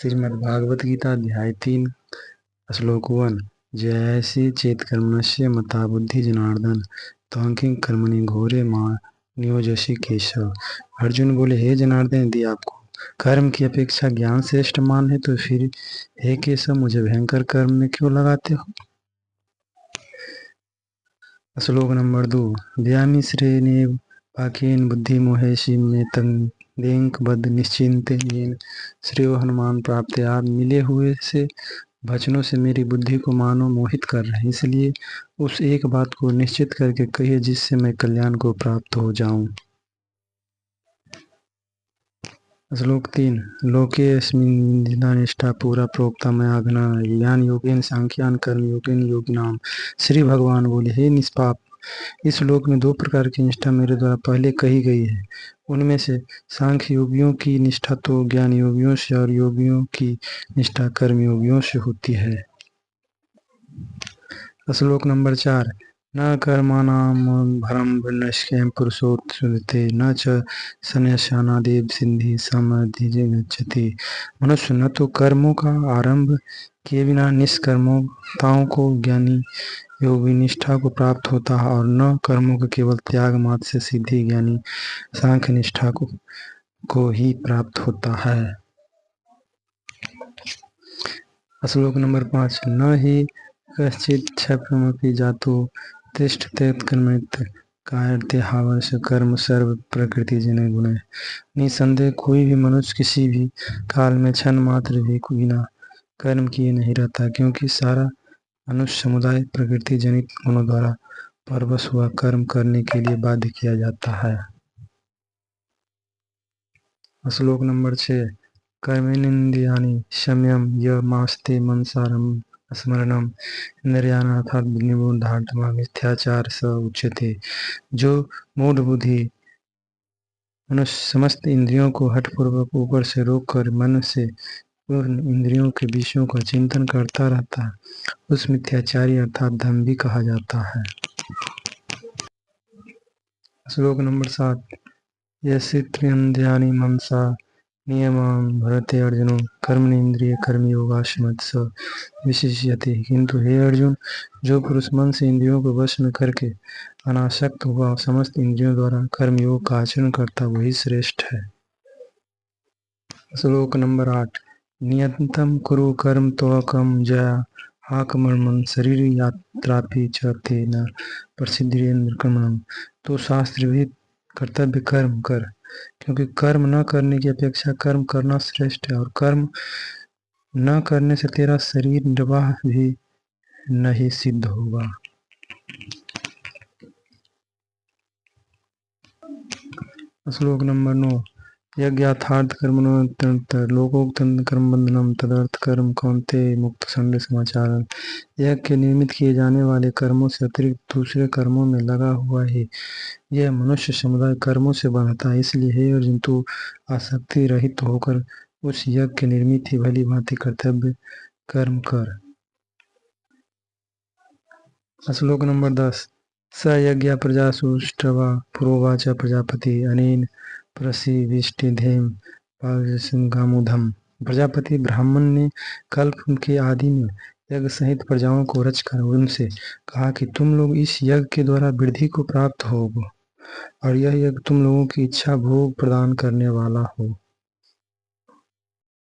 श्रीमद्भागवत गीता अध्याय 3 श्लोक 1 जयसि चेत्कर्मणस्य मता बुद्धि जनार्दन त्वं किं कर्मणि घोरे मां नियोजसि केशव। अर्जुन बोले, हे जनार्दन, यदि आपको कर्म की अपेक्षा ज्ञान श्रेष्ठ मान है तो फिर हे केशव मुझे भयंकर कर्म में क्यों लगाते हो। श्लोक नंबर 2 व्यामिश्रेणेव पाकेन बुद्धि मोहेशी में तंग बद निश्चिंत श्रेयो हनुमान प्राप्त। आप मिले हुए से वचनों से मेरी बुद्धि को मानो मोहित कर रहे हैं, इसलिए उस एक बात को निश्चित करके कहिए जिससे मैं कल्याण को प्राप्त हो जाऊं। श्लोक 3 लोके अस्मिन् निष्ठा पूरा प्रोक्ता मया घना ज्ञान योगेन सांख्यान कर्म योगेन योगिनाम। श्री भगवान बोले, हे निष्पाप, इस श्लोक में 2 प्रकार की निष्ठा मेरे द्वारा पहले कही गई है। उनमें से सांख्य योगियों की निष्ठा तो ज्ञान योगियों से और योगियों की निष्ठा कर्म योगियों से होती है। श्लोक नंबर 4 न कर्माणां भरम विनश्यं पुरुषोत्थिते न च संन्यासानादेव सिद्धि समधिगच्छति। मनुष्य न तो कर्मों का आरंभ किए बिना निष्कर्मताओं को ज्ञानी योगी निष्ठा को प्राप्त होता है और न कर्मों के केवल त्याग मात्र से सिद्धि ज्ञानी सांख्य निष्ठा को ही प्राप्त होता है। श्लोक नंबर 5 न ही कश्चित् क्षपमपि जातो तिष्ठते कर्मणि कायते हावश कर्म सर्व प्रकृति जन गुण। निसंदेह कोई भी मनुष्य किसी भी काल में क्षण मात्र भी बिना कर्म किए नहीं रहता, क्योंकि सारा मनुष्य समुदाय प्रकृति जनित गुणों द्वारा परवश हुआ कर्म करने के लिए बाध्य किया जाता है। श्लोक नंबर 6 कर्मेन्द्रियाणि संयम यमास्ते मनसारम स्मरणम इंद्रियाण अर्थात निबोधात्मा मिथ्याचार स उच्यते। जो मूढ़ बुद्धि मनुष्य समस्त इंद्रियों को हठपूर्वक ऊपर से रोककर मन से उन इंद्रियों के विषयों का चिंतन करता रहता है, उस मिथ्याचारी अर्थात दंभी कहा जाता है। श्लोक नंबर 7 यस्त्रियन्द्रियाणि मनसा नियमं भरते अर्जुन कर्मणींद्रिय कर्मयोगाश्मत् स विशिष्यते। किंतु हे अर्जुन, जो पुरुष मन से इंद्रियों को वश में करके अनासक्त हुआ और समस्त इंद्रियों द्वारा कर्मयोग का आचरण करता वही श्रेष्ठ है। श्लोक नंबर 8 नियतं कुरु कर्म त्वकं जया आकर्मण शरीर यात्रापि च तेन प्रसिद्धिरेन्द्र कर्मणम्। तो शास्त्र भी कर्तव्य कर्म कर, क्योंकि कर्म न करने की अपेक्षा कर्म करना श्रेष्ठ है और कर्म न करने से तेरा शरीर निर्वाह भी नहीं सिद्ध होगा। श्लोक नंबर 9 यज्ञार्थार्थ कर्मणो लोकोक्तं कर्म बंधनम तदर्थ कर्म कौन्तेय मुक्त संग समाचार। यज्ञ के निर्मित किए जाने वाले कर्मों से अतिरिक्त दूसरे कर्मों में लगा हुआ ही यह मनुष्य समुदाय कर्मों से बंधता है। इसलिए हे अर्जुन, तू आसक्ति रहित होकर उस यज्ञ के निर्मित ही भली भांति कर्तव्य कर्म कर। श्लोक नंबर 10 स यज्ञ प्रजासुष्टवा पुरोवाच प्रजापति अनेन प्रसीविष्टिधेम पावसंगामुधम। प्रजापति ब्राह्मण ने कल्प के आदि में यज्ञ सहित प्रजाओं को रचकर उनसे कहा कि तुम लोग इस यज्ञ के द्वारा वृद्धि को प्राप्त होगे और यह यज्ञ तुम लोगों की इच्छा भोग प्रदान करने वाला हो।